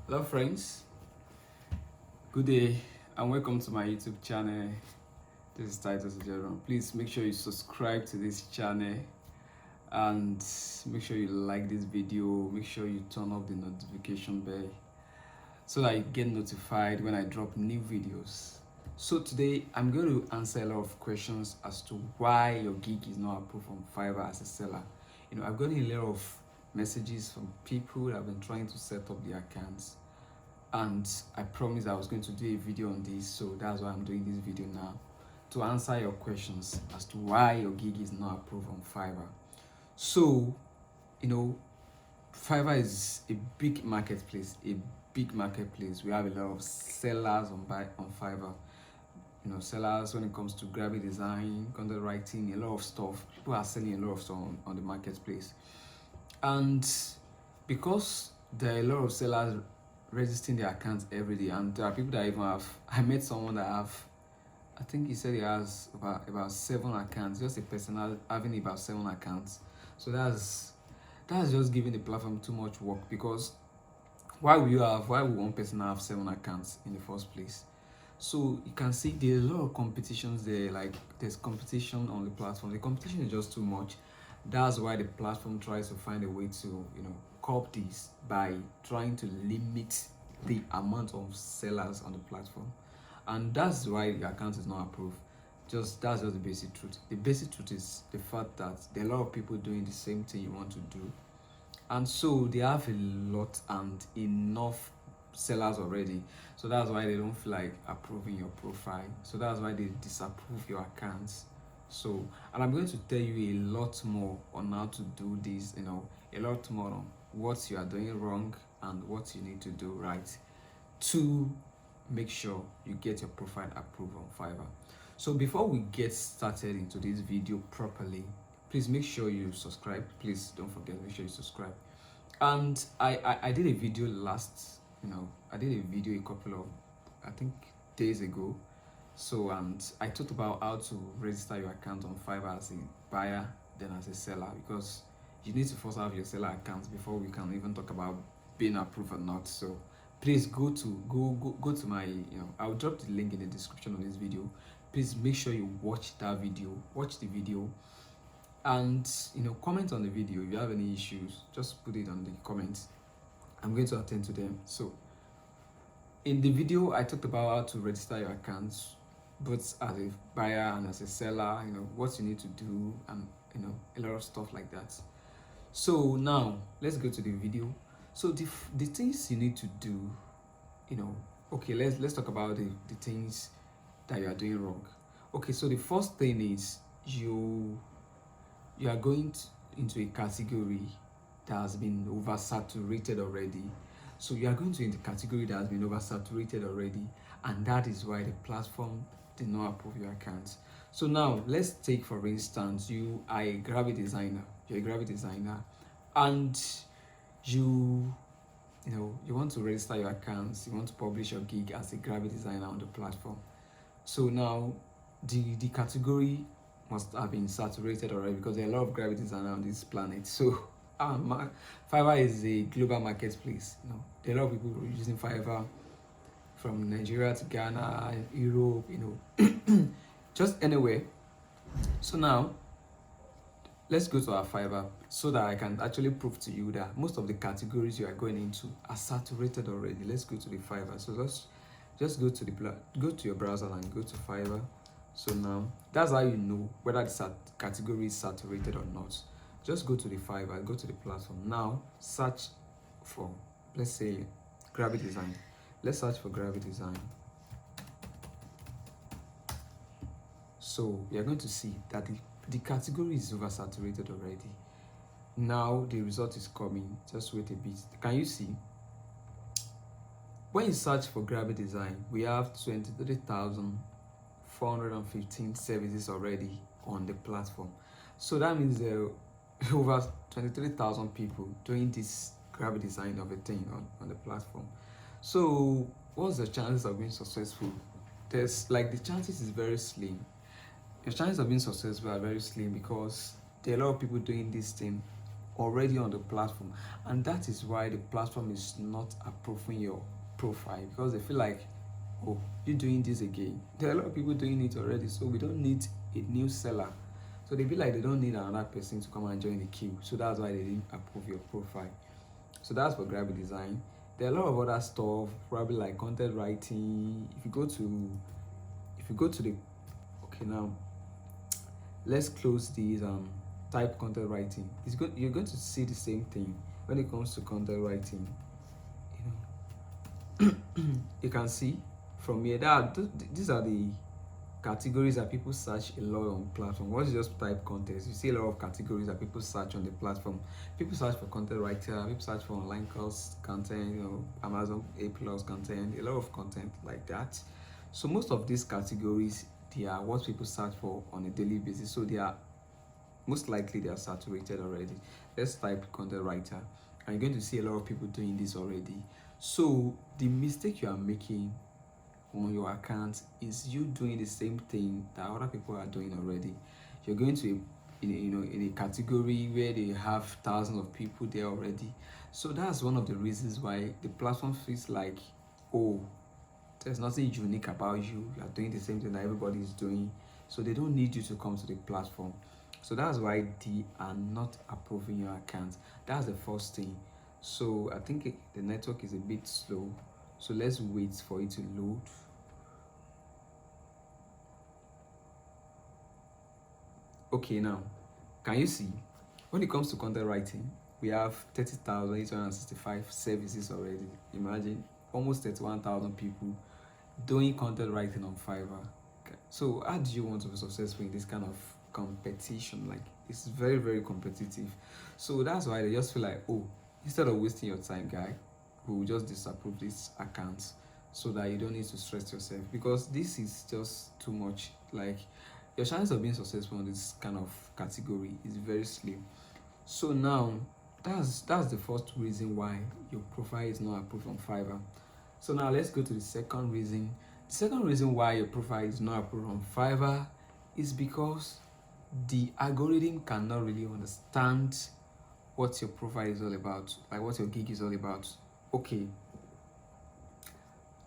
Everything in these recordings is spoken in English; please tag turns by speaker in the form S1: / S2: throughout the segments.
S1: Hello friends, good day and welcome to my YouTube channel. This is Titus General. Please make sure you subscribe to this channel and make sure you like this video. Make sure you turn off the notification bell so that you get notified when I drop new videos. So today I'm going to answer a lot of questions as to why your gig is not approved on Fiverr as a seller. I've gotten a lot of messages from people that have been trying to set up their accounts, and I promised I was going to do a video on this, so that's why I'm doing this video now, to answer your questions as to why your gig is not approved on Fiverr. So Fiverr is a big marketplace, we have a lot of sellers on Fiverr. Sellers when it comes to graphic design, content writing, a lot of stuff. People are selling a lot of stuff on the marketplace. And because there are a lot of sellers registering their accounts every day, and there are people that even have, I met someone that I think he said he has about 7 accounts, just a person having about 7 accounts. So that's just giving the platform too much work, because why would one person have 7 accounts in the first place? So you can see there's a lot of competitions there. Like, there's competition on the platform. The competition is just too much. That's why the platform tries to find a way to curb this by trying to limit the amount of sellers on the platform, and that's why the account is not approved. That's just the basic truth. The basic truth is the fact that there are a lot of people doing the same thing you want to do, and so they have a lot and enough sellers already. So that's why they don't feel like approving your profile. So that's why they disapprove your accounts. So, and I'm going to tell you a lot more on how to do this, a lot more on what you are doing wrong and what you need to do right to make sure you get your profile approved on Fiverr. So before we get started into this video properly, please make sure you subscribe. Please don't forget, make sure you subscribe. And I did a video I did a video a couple of, I think, days ago. So, and I talked about how to register your account on Fiverr as a buyer, then as a seller, because you need to first have your seller account before we can even talk about being approved or not. So please go to my, I'll drop the link in the description of this video. Please make sure you watch the video, and comment on the video. If you have any issues, just put it on the comments. I'm going to attend to them. So in the video I talked about how to register your accounts both as a buyer and as a seller, what you need to do, and a lot of stuff like that. So now let's go to the video. So the things you need to do, okay, let's talk about the things that you are doing wrong. Okay, so the first thing is you are going into a category that has been oversaturated already. So you are going to the category that has been oversaturated already, and that is why the platform did not approve your account. So now let's take, for instance, you are a graphic designer. You're a graphic designer, and you want to register your accounts. You want to publish your gig as a graphic designer on the platform. So now the category must have been saturated already, because there are a lot of graphic designers on this planet. So Fiverr is a global marketplace. There are a lot of people using Fiverr from Nigeria to Ghana, Europe, just anywhere. So now let's go to our Fiverr so that I can actually prove to you that most of the categories you are going into are saturated already. Let's go to the Fiverr. So let's just go to your browser and go to Fiverr. So now that's how you know whether the category is saturated or not. Just go to the Fiverr, go to the platform. Now search for, let's say, graphic design. Let's search for graphic design. So we are going to see that the category is oversaturated already. Now the result is coming. Just wait a bit. Can you see? When you search for graphic design, we have 23,415 services already on the platform. So that means there are over 23,000 people doing this graphic design of a thing on the platform. So what's the chances of being successful? The chances is very slim. The chances of being successful are very slim, because there are a lot of people doing this thing already on the platform, and that is why the platform is not approving your profile, because they feel like, oh, you're doing this again. There are a lot of people doing it already, so we don't need a new seller. So they feel like they don't need another person to come and join the queue, so that's why they didn't approve your profile. So that's for graphic design. There are a lot of other stuff, probably like content writing. If you go to the, okay, now let's close these type content writing. It's good, you're going to see the same thing when it comes to content writing. You can see from here that these are the categories that people search a lot on platform. Once you just type content, you see a lot of categories that people search on the platform. People search for content writer, people search for online course content, Amazon A+ content, a lot of content like that. So most of these categories, they are what people search for on a daily basis, so they are most likely they are saturated already. Let's type content writer, and you're going to see a lot of people doing this already. So the mistake you are making on your account is you doing the same thing that other people are doing already. You're going to in a category where they have thousands of people there already. So that's one of the reasons why the platform feels like, oh, there's nothing unique about you. You are doing the same thing that everybody is doing, so they don't need you to come to the platform. So that's why they are not approving your account. That's the first thing. So I think the network is a bit slow, so let's wait for it to load. Okay, now can you see, when it comes to content writing, we have 30,865 services already. Imagine, almost 31,000 people doing content writing on Fiverr. Okay. So how do you want to be successful in this kind of competition? Like, it's very, very competitive. So that's why they just feel like, oh, instead of wasting your time, guy, we will just disapprove this account so that you don't need to stress yourself, because this is just too much. Like, your chance of being successful in this kind of category is very slim. So now that's the first reason why your profile is not approved on Fiverr. So now let's go to the second reason. The second reason why your profile is not approved on Fiverr is because the algorithm cannot really understand what your profile is all about, like what your gig is all about. Okay,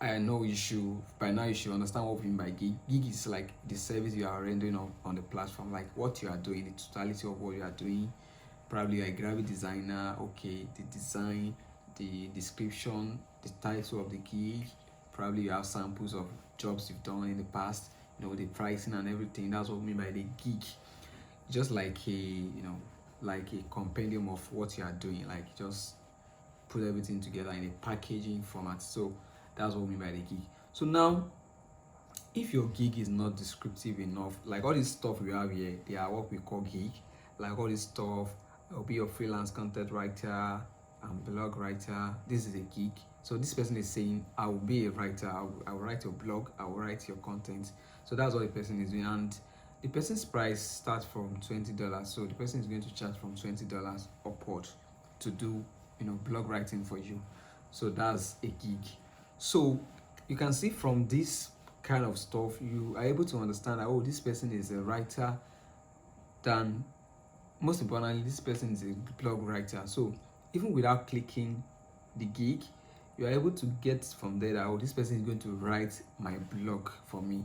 S1: I know you should, by now you should understand what we mean by gig. Gig is like the service you are rendering on the platform, like what you are doing, the totality of what you are doing. Probably a graphic designer, okay, the design, the description, the title of the gig. Probably you have samples of jobs you've done in the past, the pricing and everything. That's what we mean by the gig. Just like like a compendium of what you are doing, like just put everything together in a packaging format. So that's what we mean by the gig. So now, if your gig is not descriptive enough, like all this stuff we have here, they are what we call gig. Like all this stuff, I'll be a freelance content writer and blog writer. This is a gig. So this person is saying, I will be a writer, I will write your blog, I will write your content. So that's what the person is doing. And the person's price starts from $20. So the person is going to charge from $20 upward to do blog writing for you. So that's a gig. So you can see from this kind of stuff, you are able to understand that, oh, this person is a writer, than most importantly, this person is a blog writer. So even without clicking the gig, you are able to get from there that, oh, this person is going to write my blog for me.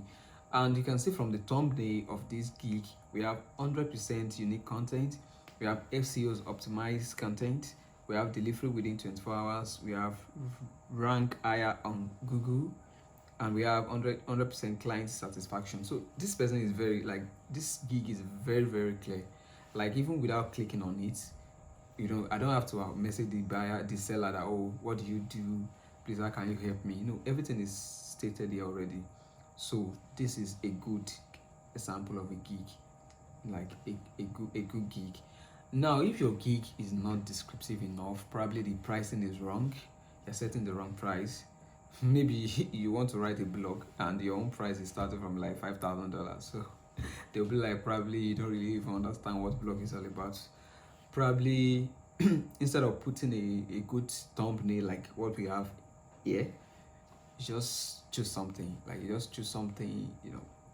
S1: And you can see from the thumbnail of this gig, we have 100% unique content, we have FCOs optimized content, we have delivery within 24 hours, we have rank higher on Google, and we have 100% client satisfaction. So this person is very, like, this gig is very, very clear. Like, even without clicking on it, I don't have to message the buyer, the seller, that, oh, what do you do? Please, how can you help me? Everything is stated here already. So this is a good example of a gig, like a good gig. Now, if your gig is not descriptive enough, probably the pricing is wrong, you're setting the wrong price. Maybe you want to write a blog and your own price is starting from like $5,000. So they'll be like, probably you don't really even understand what blog is all about. Probably instead of putting a good thumbnail like what we have here, you just choose something. Like, you just choose something,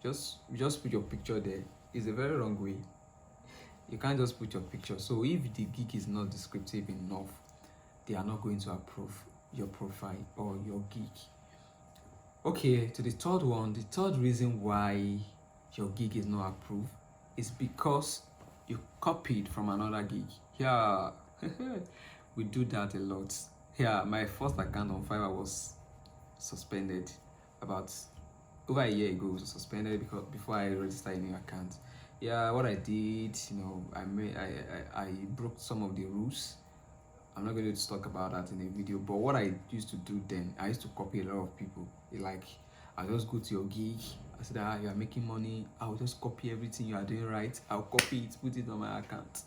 S1: just put your picture there. It's a very wrong way. You can't just put your picture. So if the gig is not descriptive enough, they are not going to approve your profile or your gig. Okay, to the third one. The third reason why your gig is not approved is because you copied from another gig. Yeah, we do that a lot. Yeah, my first account on Fiverr was suspended about over a year ago. It was suspended because before I registered a new account. Yeah, what I did, I broke some of the rules. I'm not going to talk about that in a video, but what I used to do then, I used to copy a lot of people. Like, I just go to your gig, I said, you are making money, I'll just copy everything you are doing right, I'll copy it, put it on my account,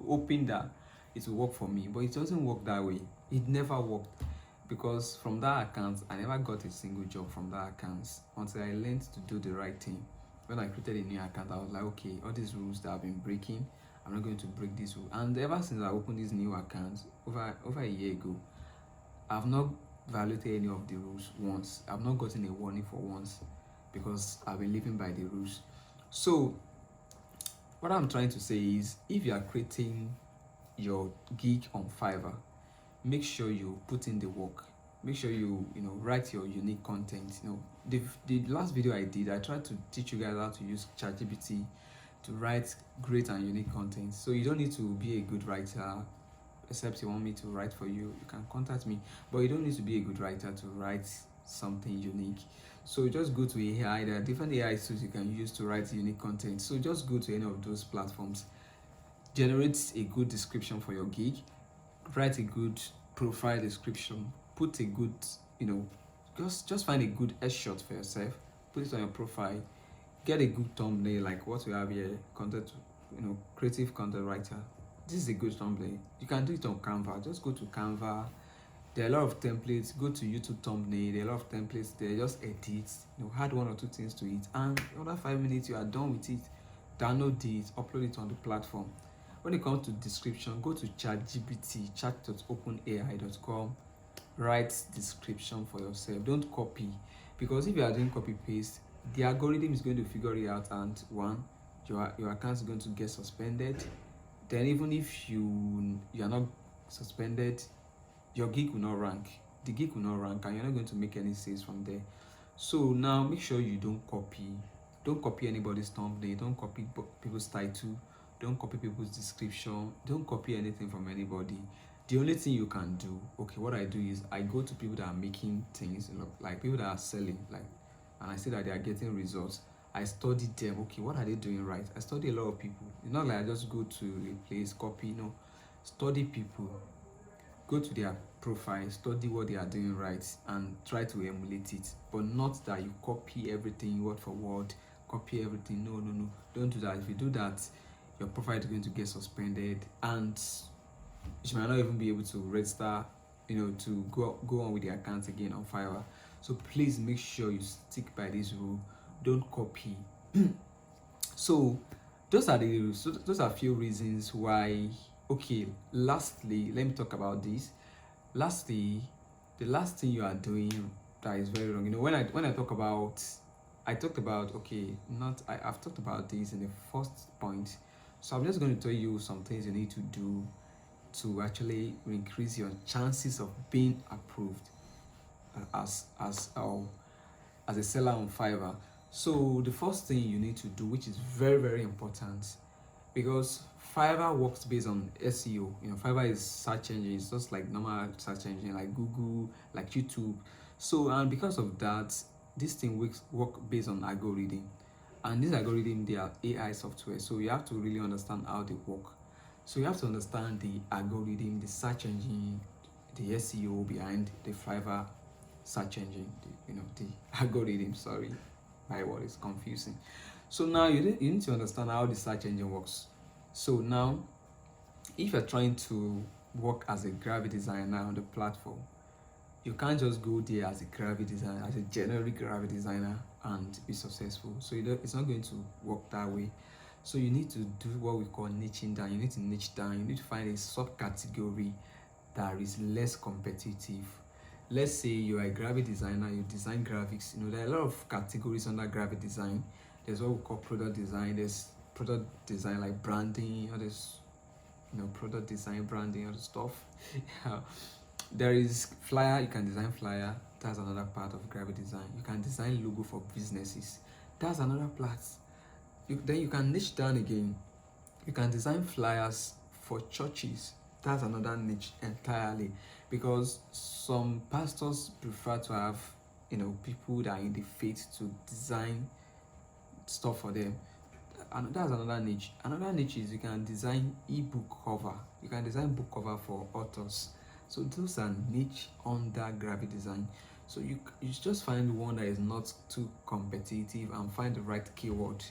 S1: hoping that it will work for me. But it doesn't work that way. It never worked, because from that account, I never got a single job from that account until I learned to do the right thing. When I created a new account, I was like, okay, all these rules that I've been breaking, I'm not going to break this rule. And ever since I opened this new account over a year ago, I've not violated any of the rules once. I've not gotten a warning for once, because I've been living by the rules. So what I'm trying to say is, if you are creating your gig on Fiverr, make sure you put in the work. Make sure you write your unique content. The last video I did, I tried to teach you guys how to use ChatGPT to write great and unique content. So you don't need to be a good writer, except you want me to write for you. You can contact me, but you don't need to be a good writer to write something unique. So just go to AI. There are different AI tools you can use to write unique content. So just go to any of those platforms, generate a good description for your gig, write a good profile description, put a good, just find a good headshot for yourself, put it on your profile, get a good thumbnail like what we have here, content, creative content writer. This is a good thumbnail. You can do it on Canva. Just go to Canva. There are a lot of templates. Go to YouTube thumbnail. There are a lot of templates there. Just edit, add 1 or 2 things to it, and another 5 minutes you are done with it. Download it, upload it on the platform. When it comes to description, go to ChatGPT, chat.openai.com. Write description for yourself. Don't copy, because if you are doing copy paste, the algorithm is going to figure it out, and your account is going to get suspended. Then even if you are not suspended, your gig will not rank. The gig will not rank, and you're not going to make any sales from there. So now make sure you don't copy anybody's thumbnail, don't copy people's title, don't copy people's description, don't copy anything from anybody. The only thing you can do, okay, what I do is I go to people that are making things, like people that are selling, and I see that they are getting results. I study them. Okay, what are they doing right? I study a lot of people. It's not like I just go to a place, copy. No, study people. Go to their profile, study what they are doing right, and try to emulate it. But not that you copy everything word for word, copy everything. No. Don't do that. If you do that, your profile is going to get suspended, and you might not even be able to register, to go on with the account again on Fiverr. So please make sure you stick by this rule. Don't copy. So those are a few reasons why. Okay, lastly, let me talk about this. Lastly, the last thing you are doing that is very wrong. When I talked about I've talked about this in the first point. So I'm just going to tell you some things you need to do to actually increase your chances of being approved as a seller on Fiverr. So the first thing you need to do, which is very, very important, because Fiverr works based on SEO. Fiverr is search engine. It's just like normal search engine, like Google, like YouTube. So, and because of that, this thing work based on algorithm. And this algorithm, they are AI software. So you have to really understand how they work. So you have to understand the algorithm, the search engine, the SEO behind the Fiverr search engine. The algorithm. Sorry, my word is confusing. So now you need to understand how the search engine works. So now, if you're trying to work as a graphic designer on the platform, you can't just go there as a graphic designer, as a generic graphic designer, and be successful. So it's not going to work that way. So you need to do what we call niching down. You need to niche down. You need to find a subcategory that is less competitive. Let's say you are a graphic designer, you design graphics. There are a lot of categories under graphic design. There's what we call product design, there's product design, like branding, all this, product design, branding, all the stuff. Yeah. There is flyer. You can design flyer. That's another part of graphic design. You can design logo for businesses. That's another part. Then you can niche down again. You can design flyers for churches. That's another niche entirely, because some pastors prefer to have, people that are in the faith to design stuff for them. And that's another niche. Another niche is you can design ebook cover. You can design book cover for authors. So those are niche under graphic design. So you just find one that is not too competitive and find the right keyword.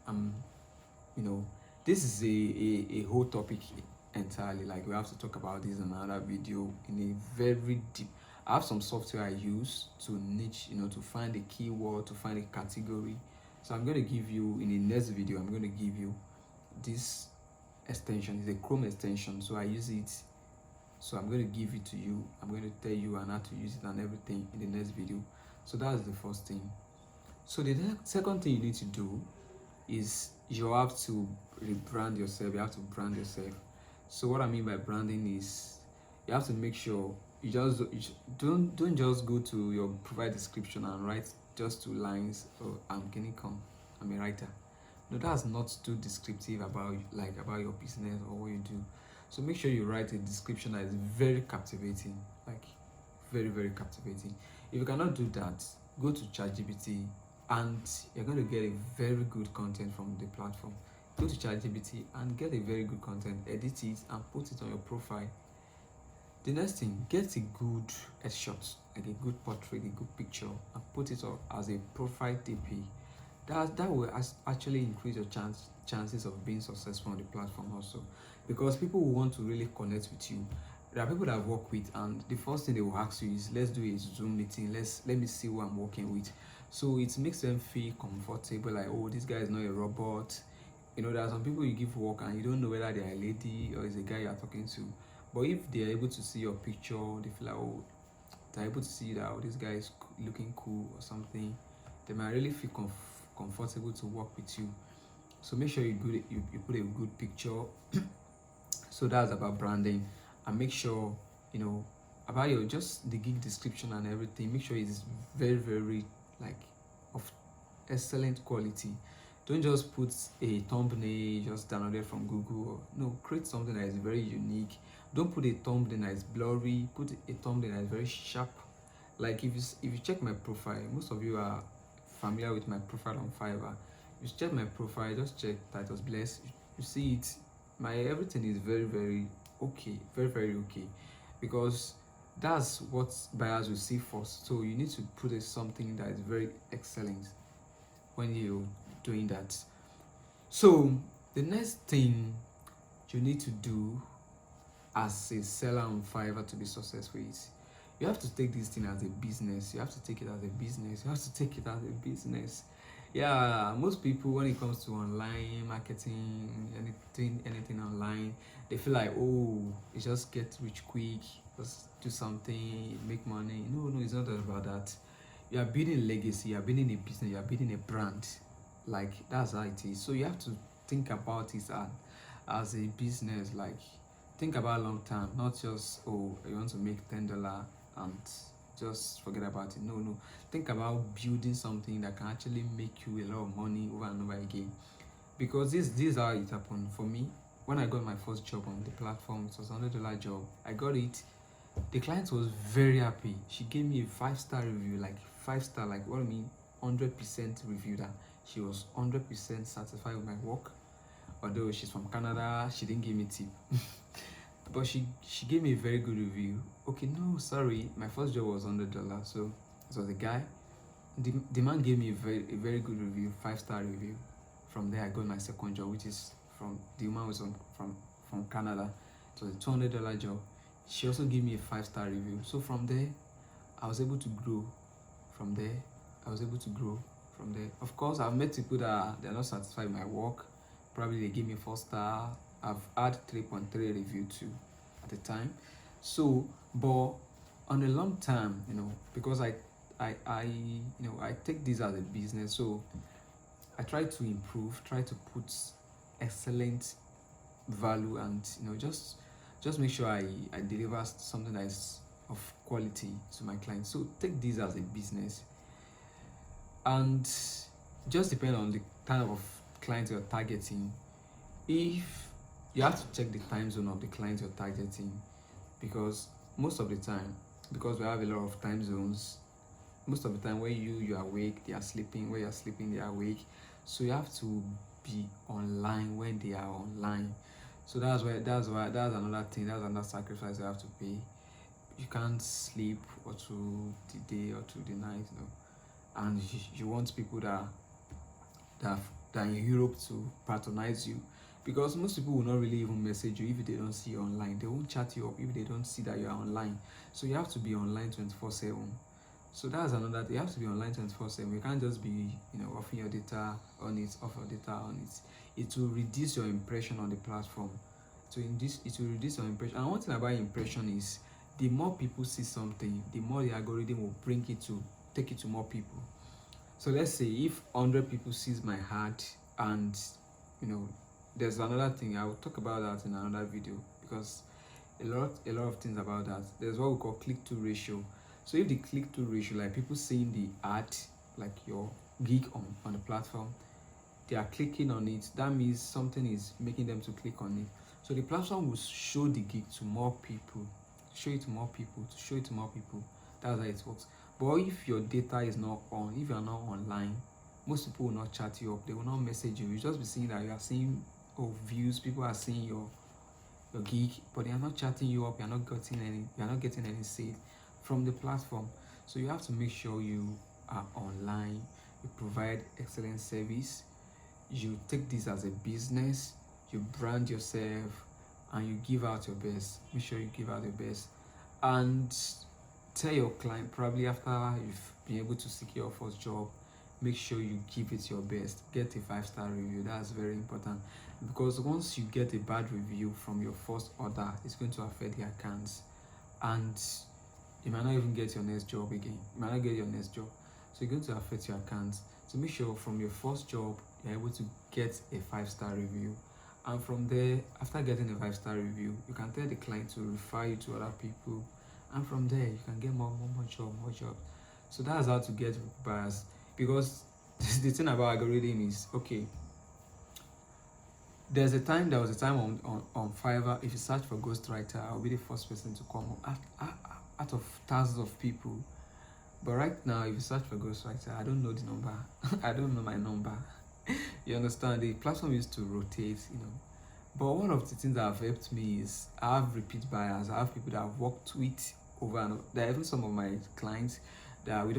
S1: You know, this is a whole topic entirely. Like, we have to talk about this in another video in a very deep. I have some software I use to niche, to find a keyword, to find a category. So I'm going to give you in the next video. I'm going to give you this extension. It's a Chrome extension, so I use it. So I'm going to give it to you. I'm going to tell you how to use it and everything in the next video. So that's the first thing. So the second thing you need to do is you have to rebrand yourself. You have to brand yourself. So what I mean by branding is you have to make sure you don't just go to your profile description and write just 2 lines. Oh, I'm Kenikon, I'm a writer. No, that's not too descriptive about your business or what you do. So make sure you write a description that is very captivating, like very, very captivating. If you cannot do that, go to ChatGPT and you're going to get a very good content from the platform. Go to ChatGPT and get a very good content, edit it and put it on your profile. The next thing, get a good headshot, like a good portrait, a good picture, and put it up as a profile DP. That will actually increase your chances of being successful on the platform also, because people will want to really connect with you. There are people that I work with, and the first thing they will ask you is, let's do a Zoom meeting, let me see who I'm working with. So it makes them feel comfortable, like, oh, this guy is not a robot. There are some people you give work and you don't know whether they are a lady or is a guy you are talking to. But if they are able to see your picture, they feel like, oh, they're able to see that, oh, this guy is looking cool or something, they might really feel comfortable to work with you. So make sure you put a good picture. So that's about branding. And make sure, about your just the gig description and everything, make sure it's very, very of excellent quality. Don't just put a thumbnail just downloaded from Google. No, create something that is very unique. Don't put a thumbnail that is blurry. Put a thumbnail that is very sharp. Like, if you check my profile, most of you are familiar with my profile on Fiverr. If you check my profile, just check titles bless. You see it. My everything is very, very okay. Very, very okay. Because that's what buyers will see first. So you need to put something that is very excellent when you're doing that. So the next thing you need to do as a seller on Fiverr to be successful is you have to take this thing as a business. You have to take it as a business. You have to take it as a business. Yeah, most people, when it comes to online marketing, anything online, they feel like, oh, you just get rich quick, just do something, make money. No, it's not about that. You are building a legacy, you are building a business, you are building a brand. Like, that's how it is. So you have to think about it as a business. Like, think about long term, not just, oh, you want to make $10 and just forget about it. No, think about building something that can actually make you a lot of money over and over again. Because this is how it happened for me. When I got my first job on the platform, it was a $100 job. I got it. The client was very happy. She gave me a 5-star review, like 5-star, like what I mean, 100% review that she was 100% satisfied with my work. Although she's from Canada, she didn't give me tip. But she gave me a very good review. Okay, no, sorry, my first job was $100, so it was a guy. The man gave me a very good review, 5-star review. From there, I got my second job, which is the woman was from Canada. It was a $200 job. She also gave me a 5-star review. So from there, I was able to grow. From there, of course, I've met people that they're not satisfied with my work. Probably they give me 4-star. I've had 3.3 review too at the time. So, but on a long term, because I take this as a business, so I try to improve, try to put excellent value, and just make sure I deliver something that is of quality to my clients. So take this as a business, and just depend on the kind of client you're targeting. If you have to check the time zone of the client you're targeting, because most of the time, because we have a lot of time zones, most of the time when you're awake, they are sleeping. When you're sleeping, they are awake. So you have to be online when they are online. So that's another thing, that's another sacrifice you have to pay. You can't sleep or through the day or through the night, and you want people that that in Europe to patronize you, because most people will not really even message you if they don't see you online. They won't chat you up if they don't see that you are online. So you have to be online 24/7. So that's another thing. You have to be online 24/7. You can't just be offering your data on it, off your data on it. It will reduce your impression on the platform. It will reduce your impression. And one thing about impression is, the more people see something, the more the algorithm will take it to more people. So let's say if 100 people sees my ad, and there's another thing, I will talk about that in another video, because a lot of things about that. There's what we call click-through ratio. So if the click-through ratio, like people seeing the ad, like your gig on the platform, they are clicking on it, that means something is making them to click on it. So the platform will show the gig to more people, show it to more people. That's how it works. But if your data is not on, if you are not online, most people will not chat you up, they will not message you. You just be seeing that you are seeing views, people are seeing your gig, but they are not chatting you up. You're not getting any sale from the platform. So you have to make sure you are online, you provide excellent service, you take this as a business, you brand yourself, and you give out your best. Make sure you give out your best, and tell your client, probably after you've been able to secure your first job, make sure you give it your best. Get a 5-star review. That's very important, because once you get a bad review from your first order, it's going to affect the accounts, and you might not even get your next job again. You might not get your next job. So it's going to affect your accounts. So make sure from your first job, you're able to get a 5-star review. And from there, after getting a 5-star review, you can tell the client to refer you to other people. And from there, you can get more job. So that's how to get buyers. Because the thing about algorithm is, okay, there was a time on Fiverr, if you search for ghostwriter, I'll be the first person to come up out of thousands of people. But right now, if you search for ghostwriter, I don't know the number. I don't know my number. You understand? The platform used to rotate, But one of the things that have helped me is I have repeat buyers. I have people that I've worked with over and over. There are even some of my clients that we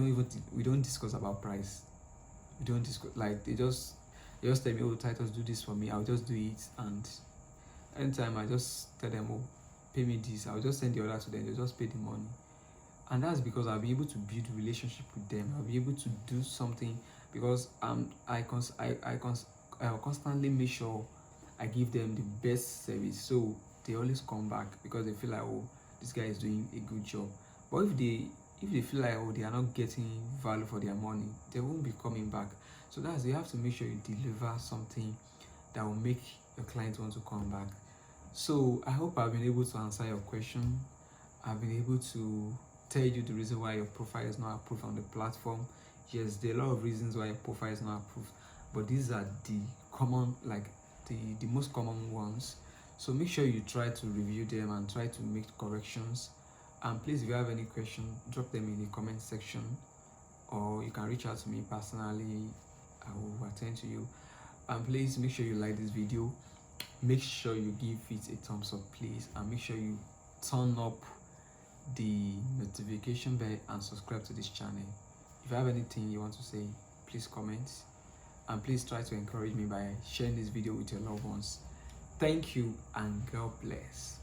S1: don't discuss about price. We don't discuss, like they just tell me, oh, Titus, do this for me. I'll just do it, and anytime I just tell them, oh, pay me this, I'll just send the order to them. They just pay the money, and that's because I'll be able to build a relationship with them. I'll be able to do something, because I'll constantly make sure I give them the best service, so they always come back, because they feel like, oh, this guy is doing a good job. But if they feel like, oh, they are not getting value for their money, they won't be coming back. So you have to make sure you deliver something that will make your client want to come back. So I hope I've been able to answer your question. I've been able to tell you the reason why your profile is not approved on the platform. Yes, there are a lot of reasons why your profile is not approved, but these are the common, like the most common ones. So make sure you try to review them and try to make corrections. And please, if you have any question, drop them in the comment section, or you can reach out to me personally. I will attend to you. And please make sure you like this video, make sure you give it a thumbs up, please, and make sure you turn up the notification bell and subscribe to this channel. If you have anything you want to say, please comment, and please try to encourage me by sharing this video with your loved ones. Thank you, and God bless.